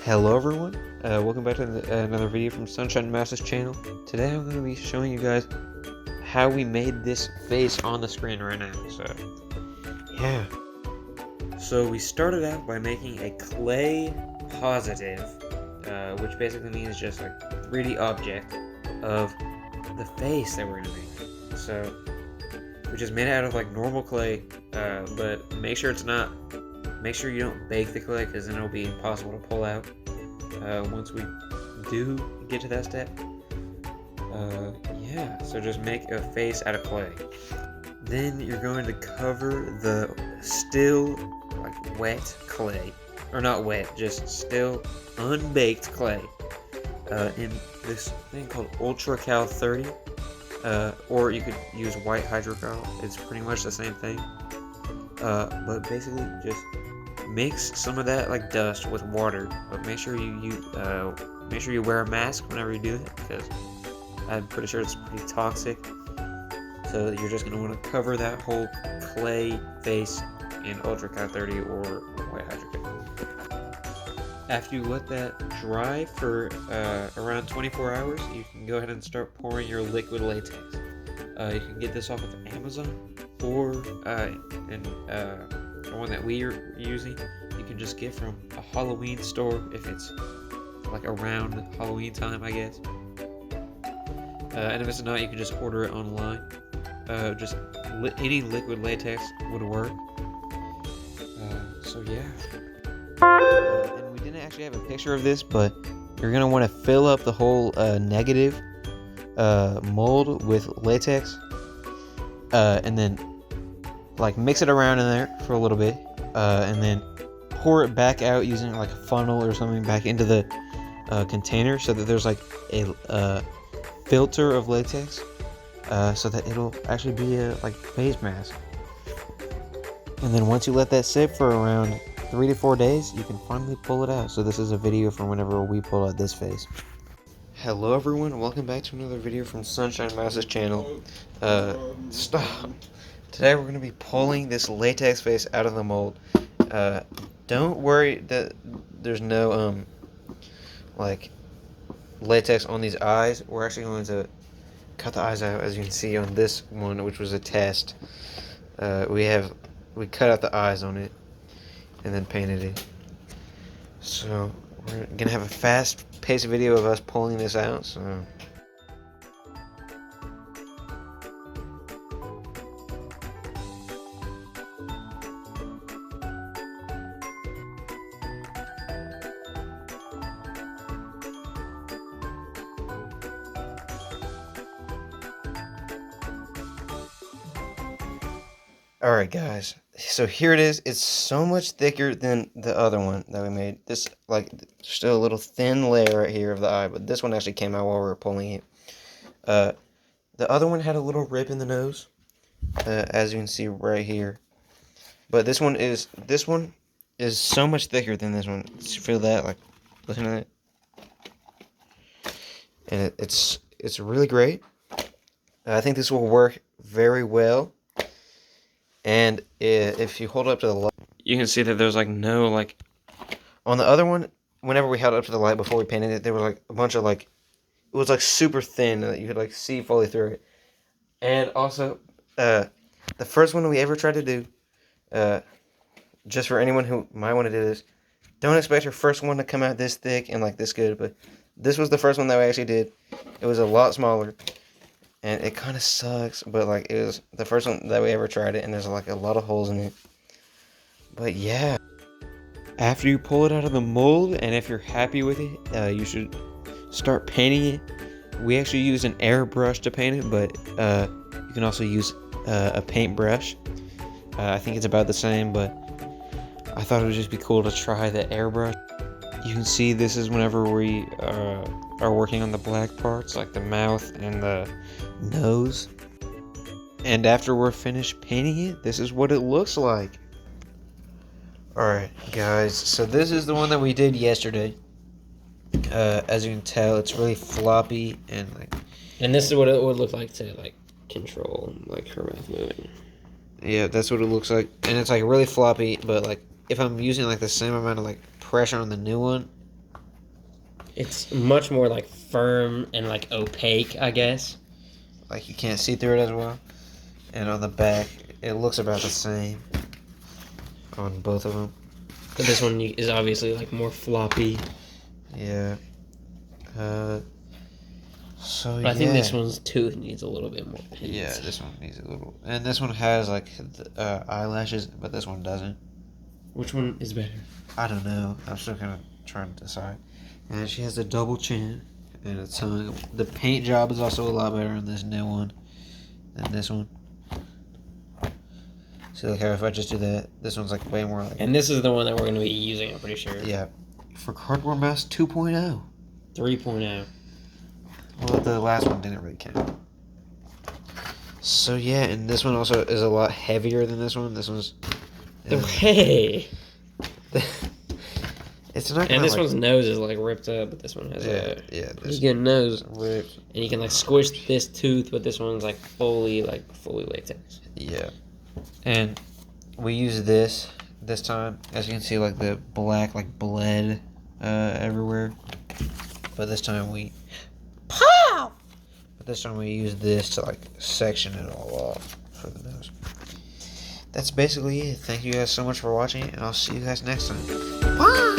Hello everyone, welcome back to another video from Sunshine Mouse's channel. Today I'm going to be showing you guys how we made this face on the screen right now. So we started out by making a clay positive, which basically means just like 3D object of the face that we're going to make. So, which is made out of like normal clay, but make sure you don't bake the clay, because then it'll be impossible to pull out once we do get to that step. So just make a face out of clay. Then you're going to cover the still like wet clay, or not wet, just still unbaked clay, in this thing called Ultra Cal 30, or you could use white hydrocal. It's pretty much the same thing, but basically just mix some of that like dust with water, but make sure you wear a mask whenever you do it, because I'm pretty sure it's pretty toxic. So you're just going to want to cover that whole clay face in Ultra Cal 30 or white hydrocal. After you let that dry for around 24 hours, you can go ahead and start pouring your liquid latex. You can get this off of Amazon, or the one that we're using, you can just get from a Halloween store if it's like around Halloween time, I guess. And if it's not, you can just order it online. Just any liquid latex would work. And we didn't actually have a picture of this, but you're gonna want to fill up the whole negative mold with latex, and then like mix it around in there for a little bit, and then pour it back out using like a funnel or something back into the container, so that there's like a filter of latex, so that it'll actually be a like face mask. And then once you let that sit for around 3 to 4 days, you can finally pull it out. So this is a video from whenever we pull out this face. Hello everyone, welcome back to another video from Sunshine Mouse's channel. Stop. Today we're going to be pulling this latex face out of the mold. Don't worry that there's no like latex on these eyes. We're actually going to cut the eyes out, as you can see on this one, which was a test. We cut out the eyes on it and then painted it. So we're gonna have a fast-paced video of us pulling this out. So alright guys, so here it is. It's so much thicker than the other one that we made. This, like, still a little thin layer right here of the eye, but this one actually came out while we were pulling it. The other one had a little rip in the nose, as you can see right here. But this one is so much thicker than this one. Feel that? Like, listen to that. And it's really great. I think this will work very well. And if you hold it up to the light, you can see that there's like no, like, on the other one, whenever we held it up to the light before we painted it, there was like a bunch of like, it was like super thin that you could like see fully through it. And also, the first one we ever tried to do, just for anyone who might want to do this, don't expect your first one to come out this thick and like this good, but this was the first one that we actually did. It was a lot smaller. And it kind of sucks, but like it was the first one that we ever tried it, and there's like a lot of holes in it. But yeah, after you pull it out of the mold, and if you're happy with it, you should start painting it. We actually used an airbrush to paint it, but you can also use a paintbrush. I think it's about the same, but I thought it would just be cool to try the airbrush. You can see this is whenever we are working on the black parts, like the mouth and the nose. And after we're finished painting it, this is what it looks like. Alright guys, so this is the one that we did yesterday. As you can tell, it's really floppy and like... And this is what it would look like to like control like her mouth moving. Yeah, that's what it looks like. And it's like really floppy, but like if I'm using like the same amount of like pressure on the new one, It's much more like firm and like opaque, I guess. Like you can't see through it as well. And on the back, it looks about the same on both of them. But this one is obviously like more floppy. Yeah. So But I think this one's tooth needs a little bit more paint. Yeah, this one needs a little. And this one has like eyelashes, but this one doesn't. Which one is better? I don't know. I'm still kind of trying to decide. And she has a double chin and a tongue. The paint job is also a lot better on this new one than this one. See, like how if I just do that, this one's like way more like. And this is the one that we're going to be using, I'm pretty sure. Yeah. For Cardboard Mouse 2.0. 3.0. Well, the last one didn't really count. So yeah, and this one also is a lot heavier than this one. This one's. Hey. It's not. And this one's nose is like ripped up, but this one has a this good nose. Ripped. And you can like squish this tooth, but this one's like fully latex. Yeah. And we use this time. As you can see, like the black like bled everywhere. But this time we. Pow! But this time we use this to like section it all off for the nose. That's basically it. Thank you guys so much for watching, and I'll see you guys next time. Bye!